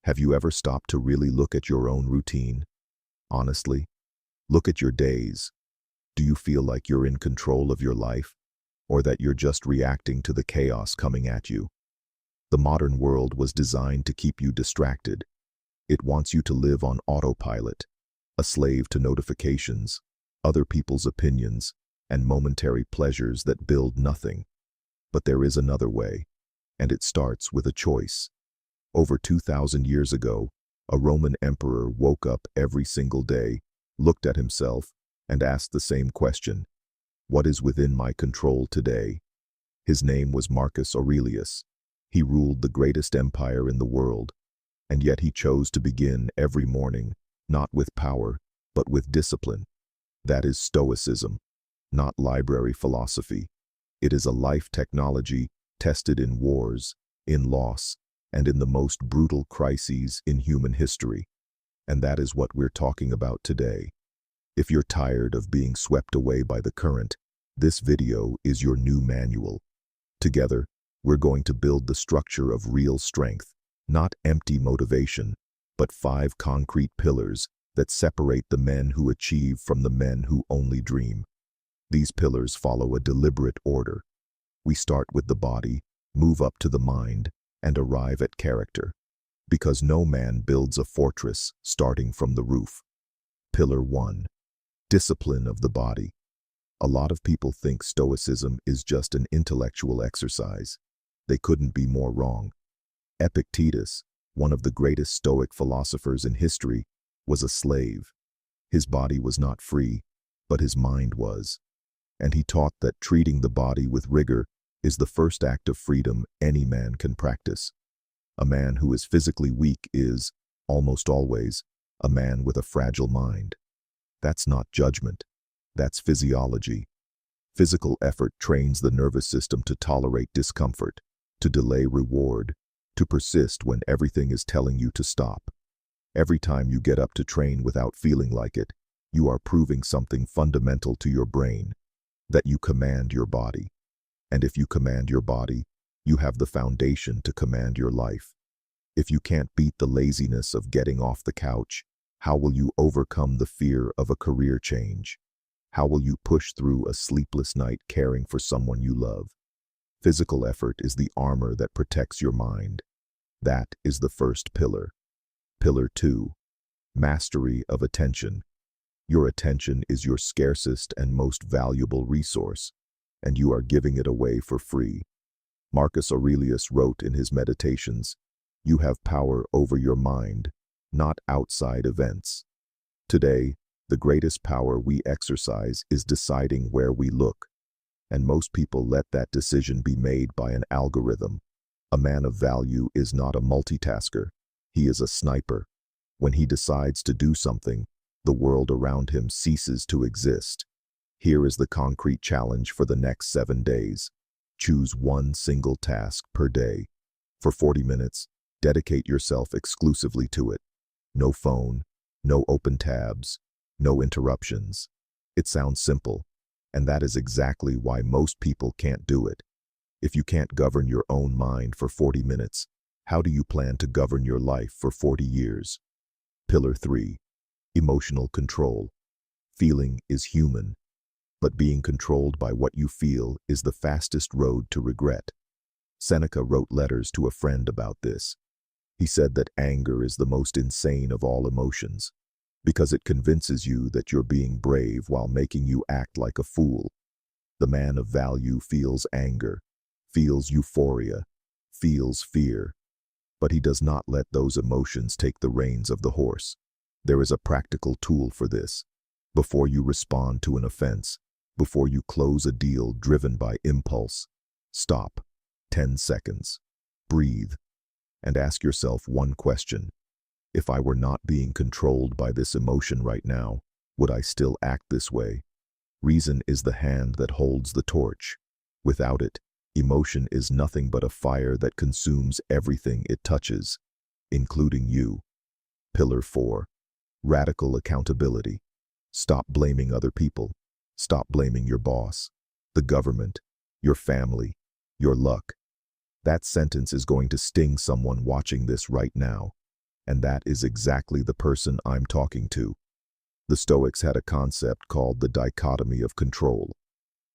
Have you ever stopped to really look at your own routine? Honestly, look at your days. Do you feel like you're in control of your life, or that you're just reacting to the chaos coming at you? The modern world was designed to keep you distracted. It wants you to live on autopilot, a slave to notifications, other people's opinions, and momentary pleasures that build nothing. But there is another way, and it starts with a choice. Over 2,000 years ago, a Roman emperor woke up every single day, looked at himself, and asked the same question: what is within my control today? His name was Marcus Aurelius. He ruled the greatest empire in the world, and yet he chose to begin every morning, not with power, but with discipline. That is Stoicism, not library philosophy. It is a life technology tested in wars, in loss, and in the most brutal crises in human history. And that is what we're talking about today. If you're tired of being swept away by the current, this video is your new manual. Together, we're going to build the structure of real strength, not empty motivation, but 5 concrete pillars that separate the men who achieve from the men who only dream. These pillars follow a deliberate order. We start with the body, move up to the mind, and arrive at character. Because no man builds a fortress starting from the roof. Pillar 1. Discipline of the body. A lot of people think Stoicism is just an intellectual exercise. They couldn't be more wrong. Epictetus, one of the greatest Stoic philosophers in history, was a slave. His body was not free, but his mind was. And he taught that treating the body with rigor is the first act of freedom any man can practice. A man who is physically weak is, almost always, a man with a fragile mind. That's not judgment. That's physiology. Physical effort trains the nervous system to tolerate discomfort, to delay reward, to persist when everything is telling you to stop. Every time you get up to train without feeling like it, you are proving something fundamental to your brain, that you command your body. And if you command your body, you have the foundation to command your life. If you can't beat the laziness of getting off the couch, how will you overcome the fear of a career change? How will you push through a sleepless night caring for someone you love? Physical effort is the armor that protects your mind. That is the first pillar. Pillar 2. Mastery of attention. Your attention is your scarcest and most valuable resource, and you are giving it away for free. Marcus Aurelius wrote in his Meditations, "You have power over your mind, not outside events." Today, the greatest power we exercise is deciding where we look, and most people let that decision be made by an algorithm. A man of value is not a multitasker. He is a sniper. When he decides to do something, the world around him ceases to exist. Here is the concrete challenge for the next 7 days. Choose one single task per day. For 40 minutes, dedicate yourself exclusively to it. No phone, no open tabs, no interruptions. It sounds simple, and that is exactly why most people can't do it. If you can't govern your own mind for 40 minutes, how do you plan to govern your life for 40 years? Pillar 3. Emotional control. Feeling is human, but being controlled by what you feel is the fastest road to regret. Seneca wrote letters to a friend about this. He said that anger is the most insane of all emotions, because it convinces you that you're being brave while making you act like a fool. The man of value feels anger, feels euphoria, feels fear, but he does not let those emotions take the reins of the horse. There is a practical tool for this. Before you respond to an offense, before you close a deal driven by impulse, stop. 10 seconds. Breathe. And ask yourself one question. If I were not being controlled by this emotion right now, would I still act this way? Reason is the hand that holds the torch. Without it, emotion is nothing but a fire that consumes everything it touches, including you. Pillar 4. Radical accountability. Stop blaming other people. Stop blaming your boss, the government, your family, your luck. That sentence is going to sting someone watching this right now. And that is exactly the person I'm talking to. The Stoics had a concept called the dichotomy of control.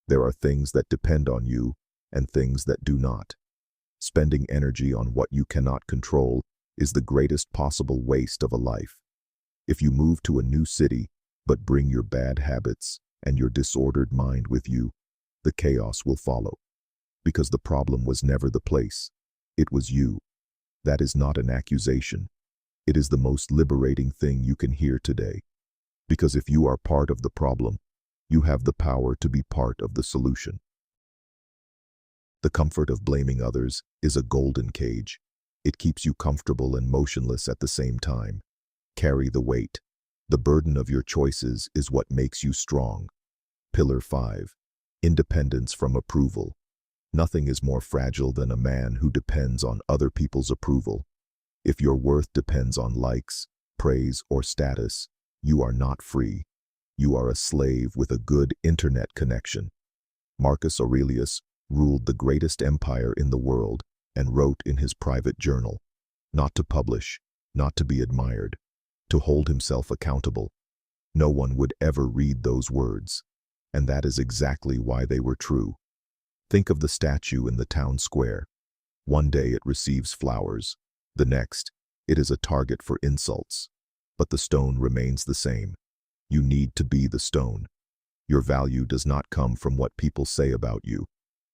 There are things that depend on you and things that do not. Spending energy on what you cannot control is the greatest possible waste of a life. If you move to a new city, but bring your bad habits and your disordered mind with you, the chaos will follow. Because the problem was never the place. It was you. That is not an accusation. It is the most liberating thing you can hear today. Because if you are part of the problem, you have the power to be part of the solution. The comfort of blaming others is a golden cage. It keeps you comfortable and motionless at the same time. Carry the weight. The burden of your choices is what makes you strong. Pillar 5. Independence from approval. Nothing is more fragile than a man who depends on other people's approval. If your worth depends on likes, praise, or status, you are not free. You are a slave with a good internet connection. Marcus Aurelius ruled the greatest empire in the world and wrote in his private journal, not to publish, not to be admired, to hold himself accountable. No one would ever read those words, and that is exactly why they were true. Think of the statue in the town square. One day it receives flowers, the next, it is a target for insults. But the stone remains the same. You need to be the stone. Your value does not come from what people say about you.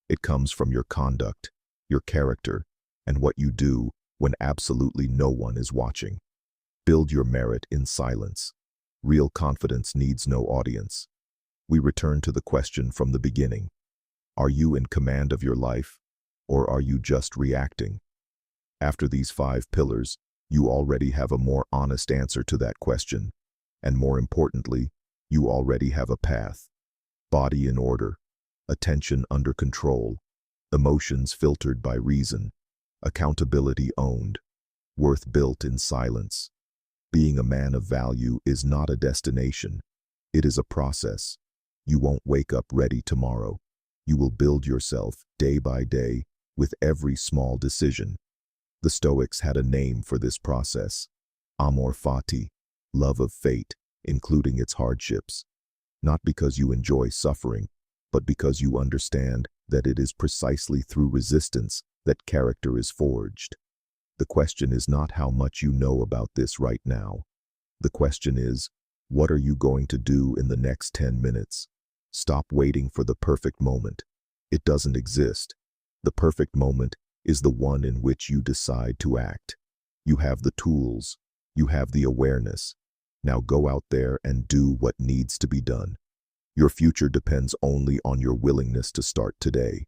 It comes from your conduct, your character, and what you do when absolutely no one is watching. Build your merit in silence. Real confidence needs no audience. We return to the question from the beginning. Are you in command of your life, or are you just reacting? After these 5 pillars, you already have a more honest answer to that question. And more importantly, you already have a path. Body in order, attention under control, emotions filtered by reason, accountability owned, worth built in silence. Being a man of value is not a destination. It is a process. You won't wake up ready tomorrow. You will build yourself day by day with every small decision. The Stoics had a name for this process, amor fati, love of fate, including its hardships. Not because you enjoy suffering, but because you understand that it is precisely through resistance that character is forged. The question is not how much you know about this right now. The question is, what are you going to do in the next 10 minutes? Stop waiting for the perfect moment. It doesn't exist. The perfect moment is the one in which you decide to act. You have the tools. You have the awareness. Now go out there and do what needs to be done. Your future depends only on your willingness to start today.